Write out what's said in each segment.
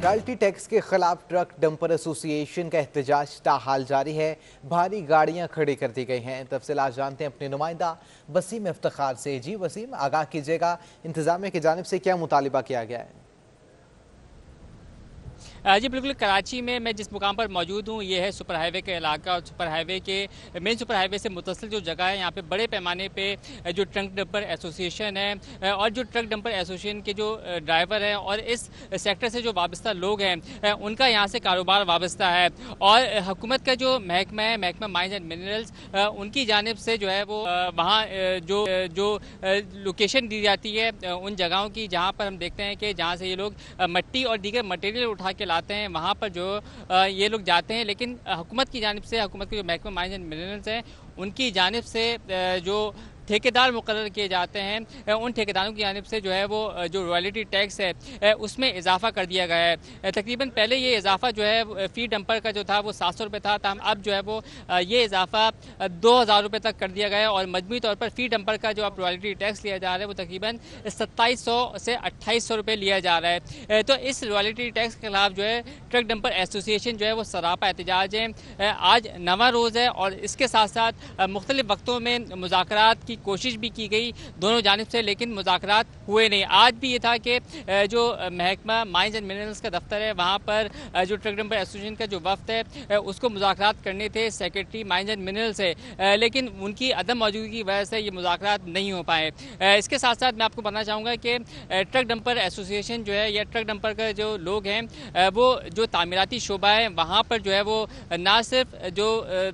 Royalty tax के खिलाफ truck dumper association का एहतजाज ताहाल जारी है। भारी गाड़ियां खड़ी कर दी गई हैं। तफसीलात जानते हैं अपने नुमाइंदा वसीम इफ्तिखार से। जी वसीम, आगाह कीजिएगा, इंतजामिया की जानिब से क्या मुतालिबा किया गया है? जी बिल्कुल, कराची में मैं जिस मुकाम पर मौजूद हूँ ये है सुपर हाईवे का इलाका, और सुपर हाईवे के मेन सुपर हाईवे से मुतसिल जो जगह है यहाँ पे बड़े पैमाने पे जो ट्रक डंपर एसोसिएशन है और जो ट्रक डंपर एसोसिएशन के जो ड्राइवर हैं और इस सेक्टर से जो वाबस्ता लोग हैं उनका यहाँ से कारोबार वाबस्ता है। और हुकूमत का जो महकमा है, महकमा माइंस एंड मिनरल्स, उनकी जानिब से जो है वो वहाँ जो जो लोकेशन दी जाती है उन जगहों की जहाँ पर हम देखते हैं कि जहाँ से ये लोग मट्टी और दीगर मटेरियल उठा के लाते हैं, वहाँ पर जो ये लोग जाते हैं। लेकिन हुकूमत की जानिब से, हुकूमत के जो महकमा माइंस एंड मिनरल्स हैं उनकी जानिब से जो ठेकेदार मुकर्रर किए जाते हैं उन ठेकेदारों की जानिब से जो है वो जो रॉयल्टी टैक्स है उसमें इजाफा कर दिया गया है। तकरीबन पहले ये इजाफा जो है फी डंपर का जो था वो 700 रुपये था, अब जो है वो ये इजाफा 2000 रुपये तक कर दिया गया है। और मजमूई तौर पर फी डंपर का जो अब रॉयल्टी टैक्स लिया जा रहा है वो तकरीबन 2700 से 2800 रुपये लिया जा रहा है। तो इस रॉयल्टी टैक्स के खिलाफ जो है ट्रक डंपर एसोसिएशन जो है वो सरापा एहतजाज है। आज 9वां रोज़ है और इसके साथ साथ मुख्तलिफ वक्तों में मुज़ाकरात की कोशिश भी की गई दोनों जानिब से, लेकिन मुज़ाकरात हुए नहीं। आज भी ये था कि जो महकमा माइंस एंड मिनरल्स का दफ्तर है वहाँ पर जो ट्रक डंपर एसोसिएशन का जो वफ्द है उसको मुज़ाकरात करने थे सेक्रेटरी माइंस एंड मिनरल्स से, लेकिन उनकी अदम मौजूदगी की वजह से ये मुज़ाकरात नहीं हो पाए। इसके साथ साथ मैं आपको बताना चाहूँगा कि ट्रक डंपर एसोसिएशन जो है या ट्रक डंपर का जो लोग हैं वो जो तामीराती शोबा है वहाँ पर जो है वो ना सिर्फ जो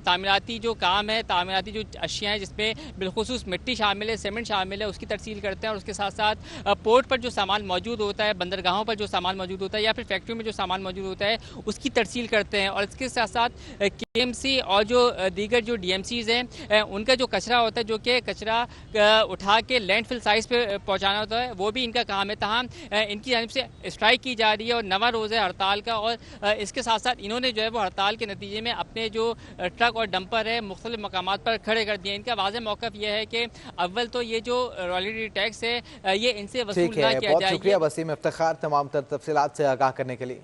तामीराती जो काम है, तामीराती जो अशिया हैं जिसमें बिलखुसूस मिट्टी शामिल है, सीमेंट शामिल है, उसकी तरसील करते हैं। और उसके साथ साथ पोर्ट पर जो सामान मौजूद होता है, बंदरगाहों पर जो सामान मौजूद होता है या फिर फैक्ट्री में जो सामान मौजूद होता है उसकी तरसील करते हैं। और इसके साथ साथ केएमसी और जो दीगर जो डीएमसीज हैं उनका जो कचरा होता है, जो कि कचरा उठा के लैंडफिल साइज पे पहुँचाना होता है, वो भी इनका काम है। तमाम इनकी जानिब से स्ट्राइक की जा रही है और 9वां रोज़ है हड़ताल का। और इसके साथ साथ इन्होंने जो है वो हड़ताल के नतीजे में अपने जो ट्रक और डंपर है मुख्तलिफ मकामात पर खड़े कर दिए। इनका वाज़ेह मौक़िफ़ यह है कि अव्वल तो ये जो रॉयल्टी टैक्स है ये इनसे वसूल ना किया जाए। बहुत शुक्रिया वसीम इफ्तिखार तमाम तफसीलात से आगाह करने के लिए।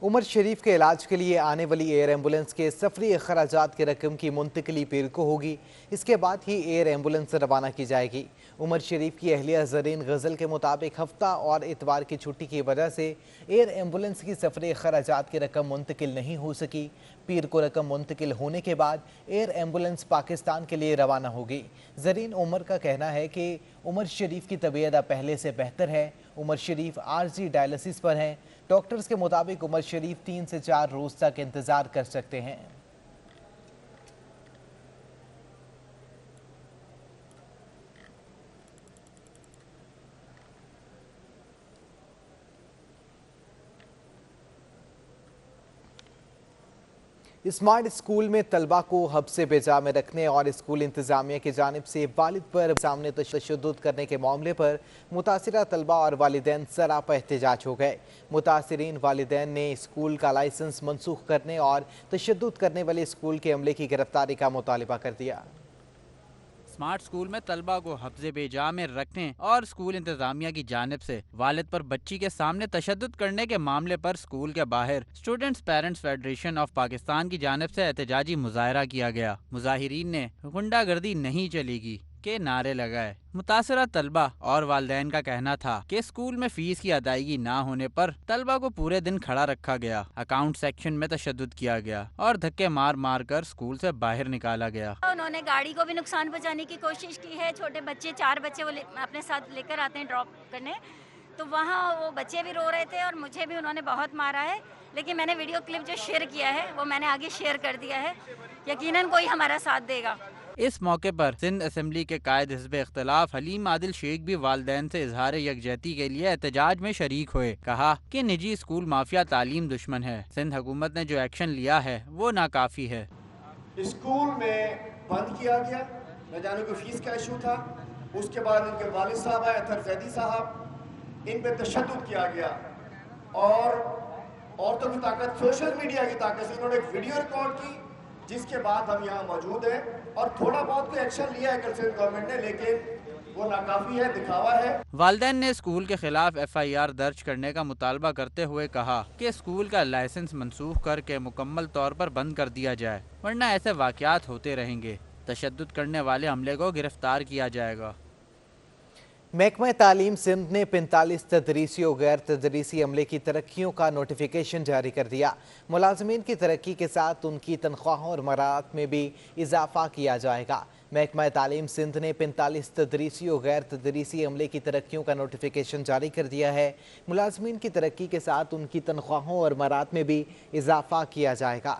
उमर शरीफ के इलाज के लिए आने वाली एयर एम्बुलेंस के सफरी अखराजात की रकम की मुंतकली पीर को होगी। इसके बाद ही एयर एम्बुलेंस रवाना की जाएगी। उमर शरीफ की अहलिया ज़रीन गज़ल के मुताबिक हफ्ता और इतवार की छुट्टी की वजह से एयर एम्बुलेंस की सफरी अखराजात की रकम मुंतकिल नहीं हो सकी। पीर को रकम मुंतकिल होने के बाद एयर एम्बुलेंस पाकिस्तान के लिए रवाना होगी। ज़रीन उमर का कहना है कि उमर शरीफ की तबीयत अब पहले से बेहतर है। उमर शरीफ आर्जी डायलिसिस पर हैं। डॉक्टर्स के मुताबिक उमर शरीफ 3 से 4 रोज तक इंतजार कर सकते हैं। स्मार्ट स्कूल में तलबा को हब्से बेजा में रखने और स्कूल इंतजामिया की जानिब से वालिद पर सामने तशद्दुद करने के मामले पर मुतासिरा तलबा और वालिदैन सरापा एहतजाज हो गए। मुतासिरीन वालिदैन ने स्कूल का लाइसेंस मनसूख करने और तशद्दुद करने वाले स्कूल के अमले की गिरफ्तारी का मुतालिबा कर दिया। स्मार्ट स्कूल में तलबा को हफ्ज़े बेजा में रखने और स्कूल इंतजामिया की जानिब से वालिद पर बच्ची के सामने तशद्दुद करने के मामले पर स्कूल के बाहर students parents federation of Pakistan की जानिब से एहतजाजी मुजाहरा किया गया। मुजाहिरीन ने गुंडागर्दी नहीं चलेगी के नारे लगाए। मुतासरा तलबा और वालिदैन का कहना था कि स्कूल में फीस की अदायगी ना होने पर तलबा को पूरे दिन खड़ा रखा गया, अकाउंट सेक्शन में तशद्दुद किया गया और धक्के मार मार कर स्कूल से बाहर निकाला गया। उन्होंने गाड़ी को भी नुकसान पहुंचाने की कोशिश की है। छोटे बच्चे 4 बच्चे वो अपने साथ लेकर आते हैं ड्रॉप करने, तो वहाँ वो बच्चे भी रो रहे थे और मुझे भी उन्होंने बहुत मारा है। लेकिन मैंने वीडियो क्लिप जो शेयर किया है वो मैंने आगे शेयर कर दिया है। यकीनन कोई हमारा साथ देगा। इस मौके पर सिंध असेंबली के कायद हिज़्ब इख्तिलाफ हलीम आदिल शेख भी वालिदैन से इजहार यकजहती के लिए एहतजाज में शरीक हुए। कहा कि निजी स्कूल माफिया तालीम दुश्मन है। सिंध हुकूमत ने जो एक्शन लिया है वो नाकाफी है। स्कूल में बंद किया गया, न जाने को फीस का इशू था। उसके बाद इनके वालिद साहब आए अतर जैदी साहब, इन पे तशद्दुद किया गया और औरतों की ताकत, सोशल मीडिया की ताकत से इन्होंने एक वीडियो रिकॉर्ड की, जिसके बाद हम यहाँ मौजूद हैं और थोड़ा बहुत कोई एक्शन लिया है सिंध गवर्नमेंट ने, लेकिन वो नाकाफी है, दिखावा है। वालिदैन ने स्कूल के खिलाफ FIR दर्ज करने का मुतालबा करते हुए कहा कि स्कूल का लाइसेंस मनसूख करके मुकम्मल तौर पर बंद कर दिया जाए, वरना ऐसे वाक़यात होते रहेंगे। तशद्दुद करने वाले अमले को गिरफ्तार किया जाएगा। महकमा तालीम सिंध ने 45 तदरीसी और गैर तदरीसी अमले की तरक्कियों का नोटिफिकेशन जारी कर दिया। मुलाजमीन की तरक्की के साथ उनकी तनख्वाहों और मरात में भी इजाफा किया जाएगा। महकमा तालीम सिंध ने 45 तदरीसी और गैर तदरीसी अमले की तरक्कियों का नोटिफिकेशन जारी कर दिया है। मुलाजमीन की तरक्की के साथ उनकी तनख्वाहों और मरात में भी इजाफा किया जाएगा।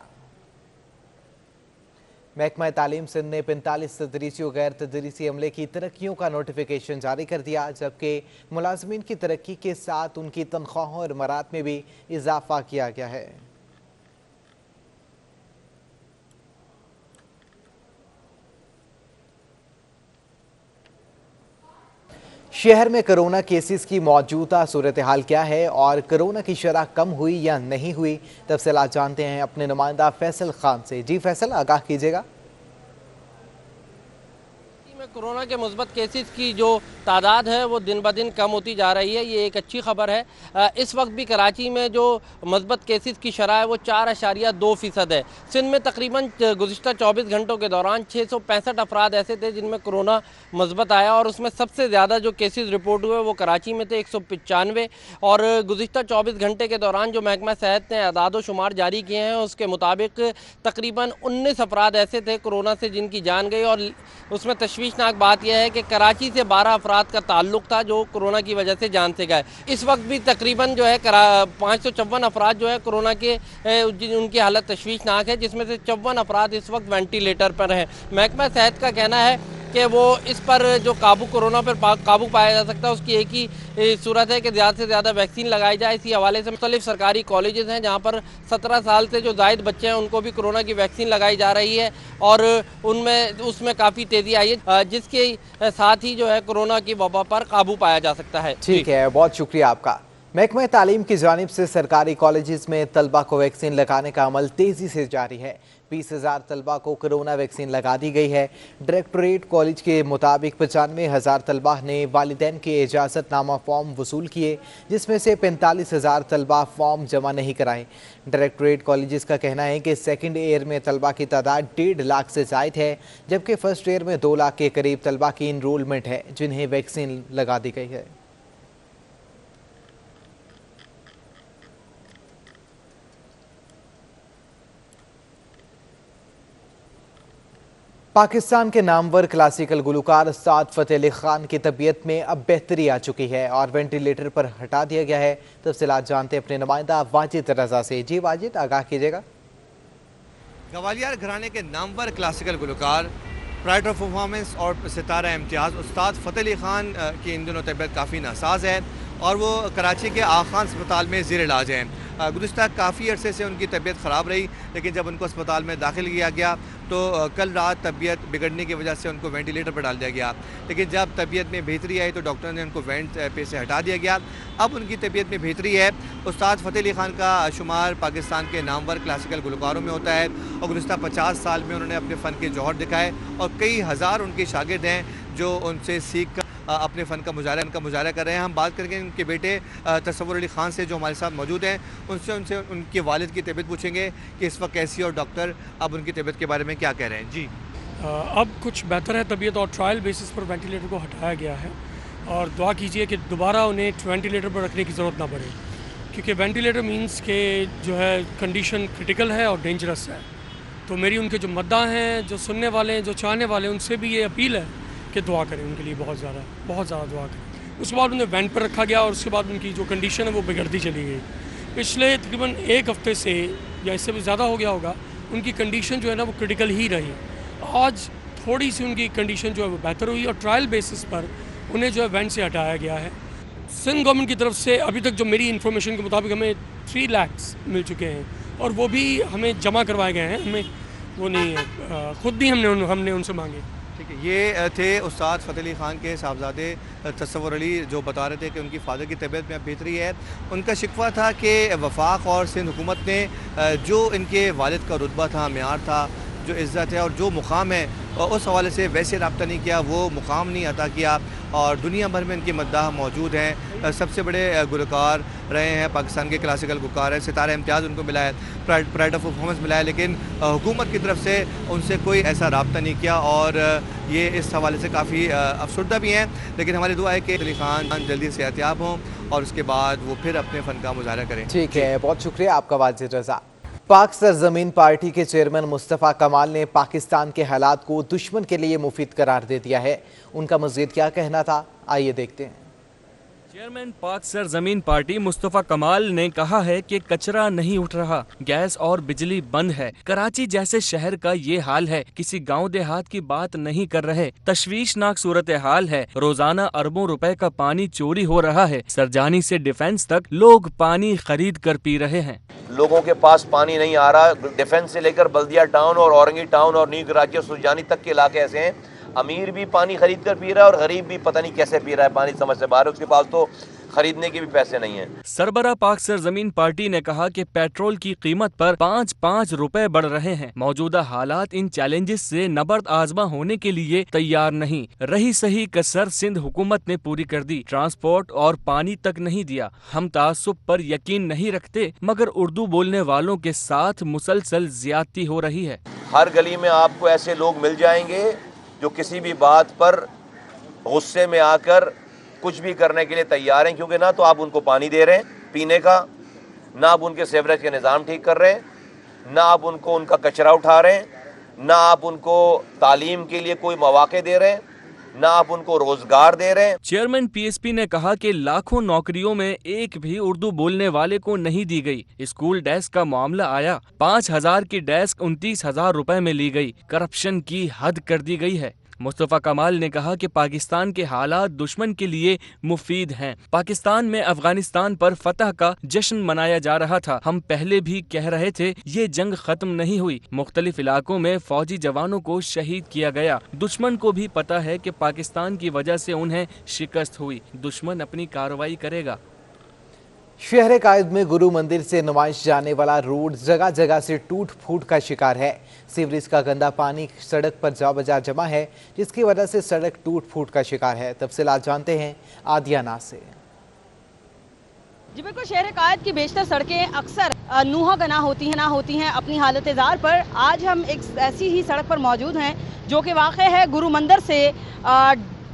महकमा तालीम सिंध ने 45 तदरीसी और गैर तदरीसी अमले की तरक्कियों का नोटिफिकेशन जारी कर दिया, जबकि मुलाजमीन की तरक्की के साथ उनकी तनख्वाहों और मरात में भी इजाफा किया गया है। शहर में कोरोना केसेस की मौजूदा सूरत हाल क्या है और कोरोना की शरह कम हुई या नहीं हुई, तफसीलात जानते हैं अपने नुमाइंदा फैसल खान से। जी फैसल, आगाह कीजिएगा। कोरोना के मुस्बत केसेस की जो तादाद है वो दिन ब दिन कम होती जा रही है, ये एक अच्छी खबर है। इस वक्त भी कराची में जो मुस्बत केसेस की शरह है वो 4.2% है। सिंध में तकरीबन गुज़िश्ता 24 घंटों के दौरान 665 अफराद ऐसे थे जिनमें कोरोना मुस्बत आया और उसमें सबसे ज़्यादा जो केसेस रिपोर्ट हुए वो कराची में थे 195। और गुज़िश्ता 24 घंटे के दौरान जो महकमा सेहत ने अदाद शुमार जारी किए हैं उसके मुताबिक तकरीबन 19 अफराद ऐसे थे कोरोना से जिनकी जान गई। और उसमें तशवीशनाक बात यह है कि कराची से 12 अफराद का ताल्लुक था जो कोरोना की वजह से जान से गए। इस वक्त भी तकरीबन जो है 554 अफराद जो है कोरोना के उनकी हालत तशवीशनाक है, जिसमें से 54 अफराद इस वक्त वेंटिलेटर पर हैं। महकमा सेहत का कहना है कि वो इस पर जो कोरोना पर काबू पाया जा सकता है उसकी एक ही सूरत है कि ज़्यादा से ज़्यादा वैक्सीन लगाई जाए। इसी हवाले से मुख्तलिफ सरकारी कॉलेजेस हैं जहाँ पर 17 साल से जो जायद बच्चे हैं उनको भी कोरोना की वैक्सीन लगाई जा रही है और उसमें काफ़ी तेज़ी आई है, जिसके साथ ही जो है कोरोना की वबा पर काबू पाया जा सकता है। ठीक है, बहुत शुक्रिया आपका। महकमा तालीम की जानिब से सरकारी कॉलेजेस में तलबा को वैक्सीन लगाने का अमल तेज़ी से जारी है। 20,000 तलबा को कोरोना वैक्सीन लगा दी गई है। डायरेक्टोरेट कॉलेज के मुताबिक 95,000 तलबा ने वालिदैन के इजाज़तनामा फॉर्म वसूल किए, जिसमें से 45,000 तलबा फॉर्म जमा नहीं कराए। डायरेक्टोरेट कॉलेजेस का कहना है कि सेकंड ईयर में तलबा की तादाद 1.5 लाख से ज़ायद है, जबकि फर्स्ट ईयर में 2 लाख के करीब तलबा की इनरोलमेंट है जिन्हें वैक्सीन लगा दी गई है। पाकिस्तान के नामवर क्लासिकल गुलकार उस्ताद फ़तेह अली खान की तबीयत में अब बेहतरी आ चुकी है और वेंटिलेटर पर हटा दिया गया है। तफसीलात जानते हैं अपने नुमाइंदा वाजिद रजा से। जी वाजिद, आगाह कीजिएगा। गवालियर घराने के नामवर क्लासिकल गुलकार, प्राइड ऑफ परफॉर्मेंस और सितारा इम्तियाज़ उस्ताद फ़तेह अली खान की इन दिनों तबीयत काफ़ी नासाज है और वो कराची के आगा खान अस्पताल में ज़ेर इलाज हैं। गुज़िश्ता काफ़ी अरसे से उनकी तबीयत ख़राब रही, लेकिन जब उनको अस्पताल में दाखिल किया गया तो कल रात तबीयत बिगड़ने की वजह से उनको वेंटिलेटर पर डाल दिया गया। लेकिन जब तबीयत में बेहतरी आई तो डॉक्टर ने उनको वेंट पे से हटा दिया गया। अब उनकी तबीयत में बेहतरी है। उस्ताद फ़तेह अली खान का शुमार पाकिस्तान के नामवर क्लासिकल गुलकारों में होता है और गुज़िश्ता 50 साल में उन्होंने अपने फ़न के जौहर दिखाए और कई हज़ार उनके शागिर्द हैं जो उनसे सीख कर अपने फ़न का मुजाहरा कर रहे हैं। हम बात करेंगे उनके बेटे तसव्वुर अली खान से जो हमारे साथ मौजूद हैं, उनसे उनके वालिद की तबीयत पूछेंगे कि इस वक्त कैसी और डॉक्टर अब उनकी तबीयत के बारे में क्या कह रहे हैं। जी, अब कुछ बेहतर है तबीयत और ट्रायल बेसिस पर वेंटिलेटर को हटाया गया है और दुआ कीजिए कि दोबारा उन्हें वेंटिलेटर पर रखने की ज़रूरत ना पड़े, क्योंकि वेंटिलेटर मींस के जो है कंडीशन क्रिटिकल है और डेंजरस है। तो मेरी उनके जो मद्दा हैं, जो सुनने वाले हैं, जो चाहने वाले हैं, उनसे भी ये अपील है कि दुआ करें उनके लिए, बहुत ज़्यादा दुआ करें। उसके बाद उन्हें वेंट पर रखा गया और उसके बाद उनकी जो कंडीशन है वो बिगड़ती चली गई। पिछले तकरीबन 1 हफ़्ते से या इससे भी ज़्यादा हो गया होगा, उनकी कंडीशन जो है ना वो क्रिटिकल ही रही। आज थोड़ी सी उनकी कंडीशन जो है वो बेहतर हुई और ट्रायल बेसिस पर उन्हें जो है वेंट से हटाया गया है। सिंध गवर्नमेंट की तरफ से अभी तक जो मेरी इन्फॉर्मेशन के मुताबिक हमें 3 लाख मिल चुके हैं और वो भी हमें जमा करवाए गए हैं, हमें वो नहीं है, ख़ुद भी हमने उनसे मांगे। ठीक है, ये थे उस्ताद फ़तेह अली खान के साहबजादे तसव्वुर अली जो बता रहे थे कि उनकी फ़ादर की तबीयत में अब बेहतरी है। उनका शिकवा था कि वफाक और सिंध हुकूमत ने जो इनके वालिद का रुतबा था, मेयार था, जो इज़्ज़त है और जो मुकाम है, उस हवाले से वैसे रब्ता नहीं किया, वो मुकाम नहीं अता किया और दुनिया भर में इनके मद्दाह मौजूद हैं। सबसे बड़े गुलकार रहे हैं, पाकिस्तान के क्लासिकल गुलकार हैं, सितारा इम्तियाज़ उनको मिला है, प्राइड ऑफ परफॉर्मेंस मिला है, लेकिन हुकूमत की तरफ से उनसे कोई ऐसा रब्ता नहीं किया और ये इस हवाले से काफ़ी अफसरदा भी हैं। लेकिन हमारी दुआ है कि अली खान जल्दी सेहतियाब हों और उसके बाद वो फिर अपने फ़न का मुजाहरा करें। ठीक है, बहुत शुक्रिया आपका वाजिद रज़ा। पाक सरजमीन पार्टी के चेयरमैन मुस्तफ़ा कमाल ने पाकिस्तान के हालात को दुश्मन के लिए मुफीद करार दे दिया है। उनका मज़ीद क्या कहना था, आइए देखते हैं। चेयरमैन पाक सरजमीन पार्टी मुस्तफ़ा कमाल ने कहा है कि कचरा नहीं उठ रहा, गैस और बिजली बंद है। कराची जैसे शहर का ये हाल है, किसी गांव देहात की बात नहीं कर रहे। तशवीशनाक सूरत हाल है, रोजाना अरबों रुपए का पानी चोरी हो रहा है। सरजानी से डिफेंस तक लोग पानी खरीद कर पी रहे हैं। लोगों के पास पानी नहीं आ रहा। डिफेंस से लेकर बल्दिया टाउन और औरंगी टाउन और न्यू कराची और सुजानी तक के इलाके ऐसे हैं, अमीर भी पानी खरीद कर पी रहा है और गरीब भी पता नहीं कैसे पी रहा है, पानी समझ से बाहर है, उसके पास तो खरीदने के भी पैसे नहीं हैं। सरबरा पाक सरजमीन पार्टी ने कहा कि पेट्रोल की कीमत पर 5-5 रुपए बढ़ रहे हैं। मौजूदा हालात इन चैलेंजेस से नबर्द आजमा होने के लिए तैयार नहीं। रही सही कसर सिंध हुकूमत ने पूरी कर दी, ट्रांसपोर्ट और पानी तक नहीं दिया। हम तासुब पर यकीन नहीं रखते, मगर उर्दू बोलने वालों के साथ मुसलसल ज्यादती हो रही है। हर गली में आपको ऐसे लोग मिल जाएंगे जो किसी भी बात पर गुस्से में आकर कुछ भी करने के लिए तैयार हैं, क्योंकि ना तो आप उनको पानी दे रहे हैं पीने का, ना आप उनके सेवरेज के निज़ाम ठीक कर रहे हैं, ना आप उनको उनका कचरा उठा रहे हैं, ना आप उनको तालीम के लिए कोई मौके दे रहे हैं, ना आप उनको रोजगार दे रहे हैं। चेयरमैन पीएसपी ने कहा कि लाखों नौकरियों में एक भी उर्दू बोलने वाले को नहीं दी गई। स्कूल डेस्क का मामला आया, 5,000 की डेस्क 29,000 रुपए में ली गई। करप्शन की हद कर दी गई है। मुस्तफ़ा कमाल ने कहा कि पाकिस्तान के हालात दुश्मन के लिए मुफीद हैं। पाकिस्तान में अफगानिस्तान पर फतह का जश्न मनाया जा रहा था। हम पहले भी कह रहे थे ये जंग खत्म नहीं हुई। मुख्तलिफ इलाकों में फौजी जवानों को शहीद किया गया। दुश्मन को भी पता है कि पाकिस्तान की वजह से उन्हें शिकस्त हुई। दुश्मन अपनी कार्रवाई करेगा। शहर कायद में गुरु मंदिर से नुमाइश जाने वाला रोड जगह जगह से टूट फूट का शिकार है। सीवरेज का गंदा पानी सड़क पर जा बजा जमा है, जिसकी वजह से सड़क टूट फूट का शिकार है। तफसीलात जानते हैं आदियाना से। जी बिल्कुल, शहर कायद की बेशतर सड़कें अक्सर नूहा गना होती हैं अपनी हालत जार पर। आज हम एक ऐसी ही सड़क पर मौजूद हैं जो कि वाक़ है गुरु मंदिर से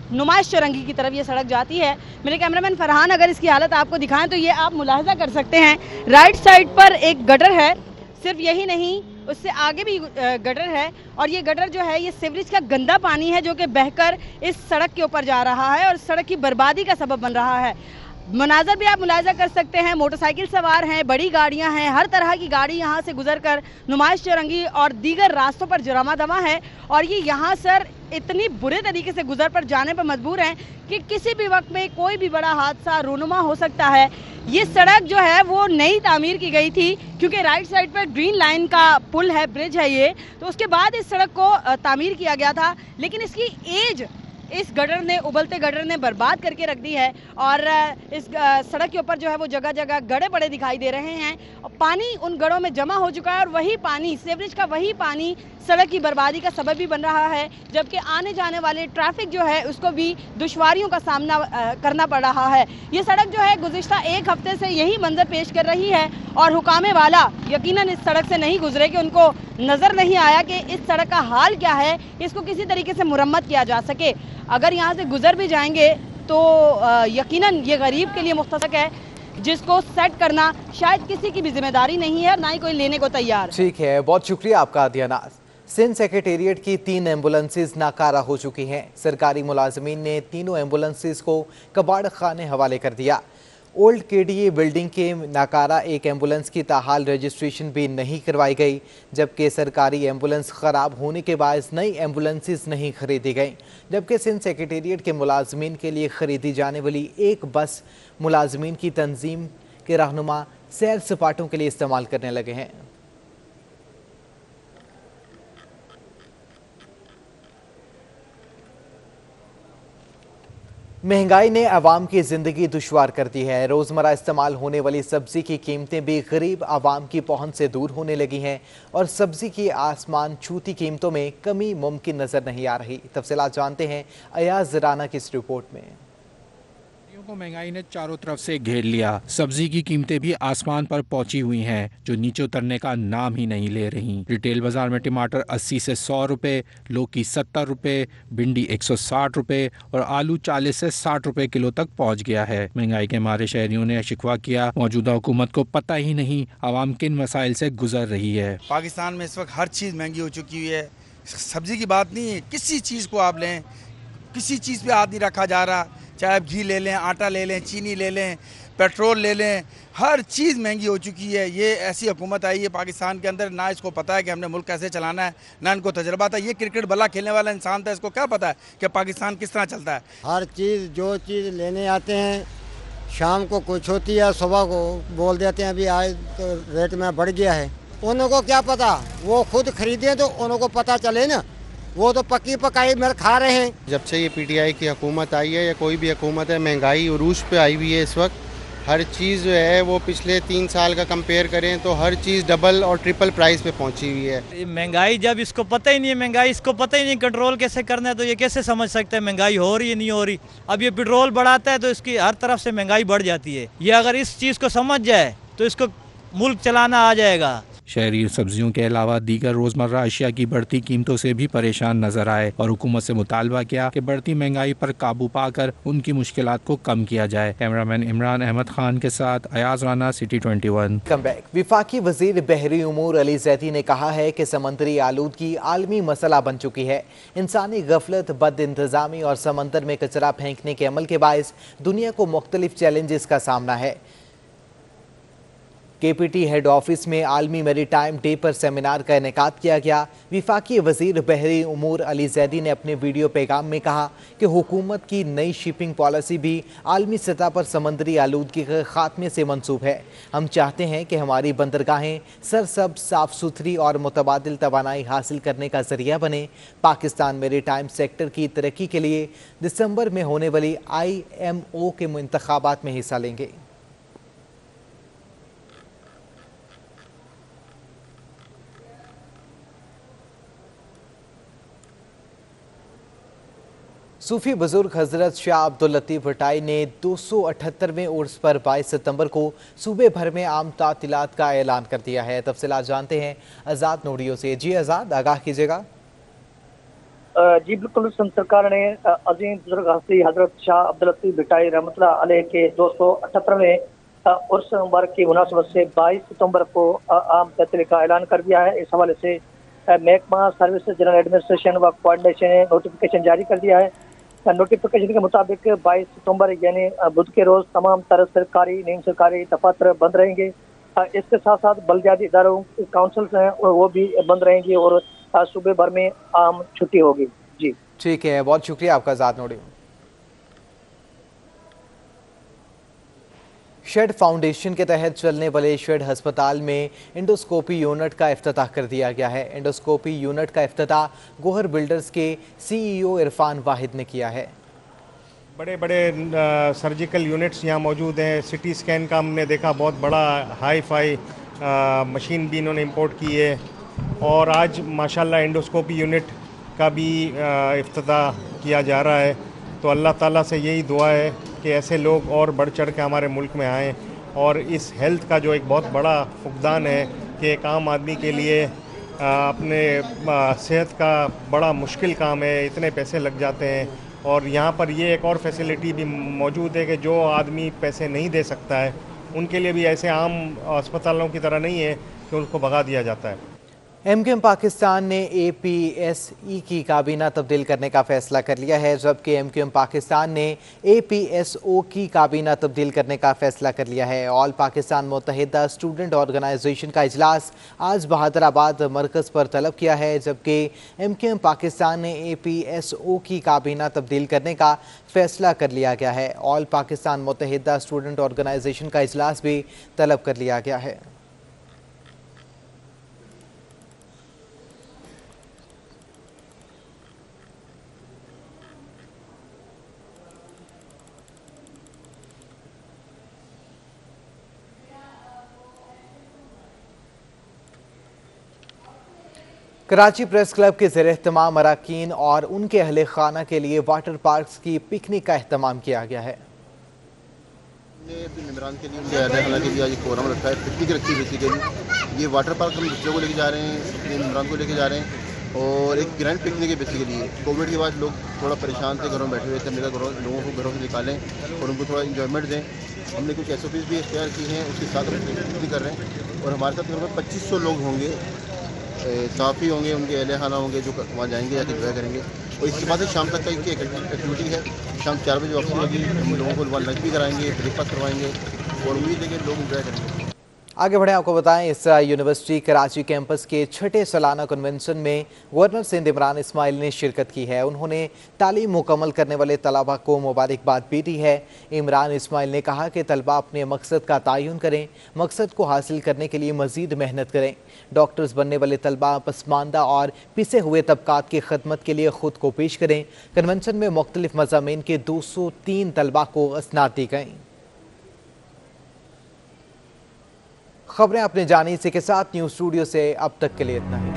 नुमाइश चौरंगी की तरफ ये सड़क जाती है। मेरे कैमरामैन फरहान अगर इसकी हालत आपको दिखाएं तो ये आप मुलाहजा कर सकते हैं। राइट साइड पर एक गटर है, सिर्फ यही नहीं उससे आगे भी गटर है, और ये गटर जो है ये सीवरेज का गंदा पानी है जो कि बहकर इस सड़क के ऊपर जा रहा है और सड़क की बर्बादी का सबब बन रहा है। मनाजर भी आप मुलाहिजा कर सकते हैं, मोटरसाइकिल सवार हैं, बड़ी गाड़ियां हैं, हर तरह की गाड़ी यहां से गुजरकर नुमाइश चौरंगी और दीगर रास्तों पर जरामा दमा है और ये यहां सर इतनी बुरे तरीके से गुजर पर जाने पर मजबूर हैं कि किसी भी वक्त में कोई भी बड़ा हादसा रूनुमा हो सकता है। ये सड़क जो है वो नई तामीर की गई थी क्योंकि राइट साइड पर ग्रीन लाइन का पुल है, ब्रिज है ये, तो उसके बाद इस सड़क को तामीर किया गया था, लेकिन इसकी एज इस गटर ने, उबलते गटर ने बर्बाद करके रख दी है और इस सड़क के ऊपर जो है वो जगह जगह गड़े पड़े दिखाई दे रहे हैं और पानी उन गड़ों में जमा हो चुका है और वही पानी, सीवरेज का वही पानी सड़क की बर्बादी का सबब भी बन रहा है, जबकि आने जाने वाले ट्रैफिक जो है उसको भी दुश्वारियों का सामना करना पड़ रहा है। ये सड़क जो है गुज़िश्ता एक हफ्ते से यही मंजर पेश कर रही है और हुकामे वाला यकीनन इस सड़क से नहीं गुजरे कि उनको नज़र नहीं आया कि इस सड़क का हाल क्या है, इसको किसी तरीके से मुरम्मत किया जा सके। अगर यहाँ से गुजर भी जाएंगे तो यकीनन ये गरीब के लिए मुख्तसर है जिसको सेट करना शायद किसी की भी जिम्मेदारी नहीं है, ना ही कोई लेने को तैयार। ठीक है, बहुत शुक्रिया आपका आदियानाज। सिंध सेक्रेटेरिएट की 3 एम्बुलेंसेज नाकारा हो चुकी हैं। सरकारी मुलाजमीन ने तीनों एम्बुलेंसेज को कबाड़ खाने हवाले कर दिया। ओल्ड केडीए बिल्डिंग के नाकारा एक एम्बुलेंस की ताहाल रजिस्ट्रेशन भी नहीं करवाई गई, जबकि सरकारी एम्बुलेंस ख़राब होने के बायस नई एम्बुलेंसेज नहीं खरीदी गई। जबकि सिंध सेक्रेटेरिएट के मुलाजमीन के लिए खरीदी जाने वाली एक बस मुलाजमीन की तंजीम के रहनुमा सैर सपाटों के लिए इस्तेमाल करने लगे हैं। महंगाई ने आवाम की जिंदगी दुश्वार कर दी है। रोजमर्रा इस्तेमाल होने वाली सब्जी की कीमतें भी गरीब आवाम की पहुंच से दूर होने लगी हैं और सब्जी की आसमान छूती कीमतों में कमी मुमकिन नजर नहीं आ रही। तफसीलात जानते हैं अयाज राना की इस रिपोर्ट में। को महंगाई ने चारों तरफ से घेर लिया। सब्जी की कीमतें भी आसमान पर पहुंची हुई हैं, जो नीचे उतरने का नाम ही नहीं ले रही। रिटेल बाजार में टमाटर 80 से 100 रुपए, लौकी 70 रुपए, भिंडी 160 रुपए और आलू 40 से 60 रुपए किलो तक पहुंच गया है। महंगाई के मारे शहरियों ने शिकवा किया, मौजूदा हुकूमत को पता ही नहीं आवाम किन मसाइल से गुजर रही है। पाकिस्तान में इस वक्त हर चीज़ महंगी हो चुकी हुई है। सब्जी की बात नहीं है, किसी चीज़ को आप लें, किसी चीज़ पे हाथ नहीं रखा जा रहा। चाहे आप घी ले लें, आटा ले लें, चीनी ले लें, पेट्रोल ले लें, हर चीज़ महंगी हो चुकी है। ये ऐसी हुकूमत आई है पाकिस्तान के अंदर, ना इसको पता है कि हमने मुल्क कैसे चलाना है, ना इनको तजर्बा था। ये क्रिकेट भला खेलने वाला इंसान था, इसको क्या पता है कि पाकिस्तान किस तरह चलता है। हर चीज़ जो चीज़ लेने आते हैं शाम को कुछ होती है, सुबह को बोल देते हैं अभी आज तो रेट में बढ़ गया है। उनको क्या पता, वो खुद खरीदे तो उनको पता चले ना, वो तो पक्की पकाई मेरे खा रहे हैं। जब से ये पीटीआई की हुकूमत आई है या कोई भी हुकूमत है, महंगाई उरूज पे आई हुई है। इस वक्त हर चीज़ जो है वो पिछले 3 साल का कंपेयर करें तो हर चीज़ डबल और ट्रिपल प्राइस पे पहुंची हुई है। महंगाई जब इसको पता ही नहीं है, महंगाई इसको पता ही नहीं कंट्रोल कैसे करना है, तो ये कैसे समझ सकते हैं महंगाई हो रही है नहीं हो रही। अब ये पेट्रोल बढ़ाता है तो इसकी हर तरफ से महंगाई बढ़ जाती है। ये अगर इस चीज़ को समझ जाए तो इसको मुल्क चलाना आ जाएगा। शहरी सब्जियों के अलावा दीगर रोजमर्रा अशिया की बढ़ती कीमतों से भी परेशान नजर आए और हुकूमत से मुतालबा किया कि बढ़ती महंगाई पर काबू पाकर उनकी मुश्किलात को कम किया जाए। कैमरामैन इमरान अहमद खान के साथ अयाज राना, सिटी 21। विफाकी वजीर बहरी उमूर अली जैदी ने कहा है कि समंदरी आलूदगी आलमी मसला बन चुकी है। इंसानी गफलत, बद इंतजामी और समंदर में कचरा फेंकने के अमल के बायस दुनिया को मुख्तलिफ चैलेंजेस का सामना है। केपीटी हेड ऑफिस में आलमी मैरीटाइम डे पर सेमिनार का इनेकाद किया गया। विफाकी वजीर बहरी उमूर अली जैदी ने अपने वीडियो पैगाम में कहा कि हुकूमत की नई शिपिंग पॉलिसी भी आलमी सतह पर समंदरी आलूदगी के खात्मे से मंसूब है। हम चाहते हैं कि हमारी बंदरगाहें सरसब्ज, साफ सुथरी और मुतबादिल तवानाई हासिल करने का जरिया बने। पाकिस्तान मैरीटाइम सेक्टर की तरक्की के लिए दिसंबर में होने वाली IMO के इंतखाबात में हिस्सा लेंगे। सूफी बुजुर्ग हजरत शाह अब्दुल लतीफ़ भटाई ने 278वें उर्स पर 22 सितंबर को सूबे भर में आम तातीलात का ऐलान कर दिया है। तफसीलात जानते हैं आज़ाद नोडियो से। जी आज़ाद, आगाह कीजिएगा। जी बिल्कुल, सरकार ने अजीम बुजुर्ग हस्ती हजरत शाह अब्दुल लतीफ़ भटाई रहमतुल्लाह अलैह के 278वें उर्स मुबारक की मुनासबत से 22 सितंबर को आम तातील का ऐलान कर दिया है। इस हवाले से महकमा सर्विस जनरल एडमिनिस्ट्रेशन व कोऑर्डिनेशन ने नोटिफिकेशन जारी कर दिया है। नोटिफिकेशन के मुताबिक 22 सितंबर यानी बुध के रोज तमाम तरह सरकारी, नीम सरकारी दफातर बंद रहेंगे। इसके साथ साथ बल्दियाती इदारों काउंसिल्स हैं वो भी बंद रहेंगी और सूबे भर में आम छुट्टी होगी। जी ठीक है, बहुत शुक्रिया आपका आज़ाद नोडियो। शेड फाउंडेशन के तहत चलने वाले शेड अस्पताल में एंडोस्कोपी यूनिट का इफ्तिताह कर दिया गया है। एंडोस्कोपी यूनिट का इफ्तिताह गोहर बिल्डर्स के CEO इरफान वाहिद ने किया है। बड़े बड़े सर्जिकल यूनिट्स यहाँ मौजूद हैं। सिटी स्कैन का हमने देखा, बहुत बड़ा हाई फाई मशीन भी इन्होंने इंपोर्ट की है और आज माशाल्लाह एंडोस्कोपी यूनिट का भी इफ्तिताह किया जा रहा है। तो अल्लाह ताला से यही दुआ है कि ऐसे लोग और बढ़ चढ़ के हमारे मुल्क में आएँ और इस हेल्थ का जो एक बहुत बड़ा फुकदान है कि एक आम आदमी के लिए अपने सेहत का बड़ा मुश्किल काम है, इतने पैसे लग जाते हैं। और यहाँ पर ये एक और फैसिलिटी भी मौजूद है कि जो आदमी पैसे नहीं दे सकता है उनके लिए भी ऐसे आम अस्पतालों की तरह नहीं है कि उनको भगा दिया जाता है। MQM पाकिस्तान ने APSE की काबीना तब्दील करने का फैसला कर लिया है, जबकि MQM पाकिस्तान ने APSO की काबीना तब्दील करने का फैसला कर लिया है। ऑल पाकिस्तान मुत्तहिदा स्टूडेंट ऑर्गेनाइजेशन का इजलास आज बहादुराबाद मरकज़ पर तलब किया है, जबकि MQM पाकिस्तान ने APSO की काबीना तब्दील करने का फैसला कर लिया गया है। ऑल पाकिस्तान मुत्तहिदा स्टूडेंट ऑर्गेनाइजेशन का इजलास भी तलब कर लिया गया है। कराची प्रेस क्लब के ज़ेर-ए-एहतमाम अरकान और उनके अहले खाना के लिए वाटर पार्क्स की पिकनिक का एहतमाम किया गया है। अपने मेंबरान के लिए उनके अहले खाना के लिए आज प्रोग्राम रखा है, पिकनिक रखी है बेसिकली। ये वाटर पार्क हम बच्चों को लेके जा रहे हैं, अपने मेंबरान को लेके जा रहे हैं और एक ग्रैंड पिकनिक है बेसिकली। कोविड के बाद लोग थोड़ा परेशान थे, घरों में बैठे हुए थे। हमने कहा लोगों को घरों से निकालें और उनको थोड़ा इन्जॉयमेंट दें। हमने कुछ SOPs भी तैयार की हैं, उसके साथ हम पिकनिक कर रहे हैं और हमारे साथ लगभग 2500 लोग होंगे, साफ़ी होंगे, उनके अहले खाना होंगे जो वहाँ जाएंगे, जाके एंजॉय करेंगे। और इसके बाद शाम तक का इनकी एक्टिविटी है। शाम 4 बजे वापसी होगी। हम लोगों को वहाँ लंच भी कराएंगे, ब्रेकफास्ट करवाएंगे और उम्मीद है कि लोग एंजॉय करेंगे। आगे बढ़े, आपको बताएं इस यूनिवर्सिटी कराची कैंपस के छठे सालाना कन्वेंशन में गवर्नर सिंध इमरान इस्माइल ने शिरकत की है। उन्होंने तालीम मुकम्मल करने वाले तलबा को मुबारकबाद भी दी है। इमरान इस्माइल ने कहा कि तलबा अपने मकसद का तयन करें, मकसद को हासिल करने के लिए मजीद मेहनत करें। डॉक्टर्स बनने वाले तलबा पसमानदा और पिसे हुए तबकात की खदमत के लिए खुद को पेश करें। कन्वेंशन में मुख्तलिफ मज़ामीन के 203 तलबा को असनाद दी गईं। खबरें अपने जानी से के साथ न्यूज़ स्टूडियो से अब तक के लिए इतना ही।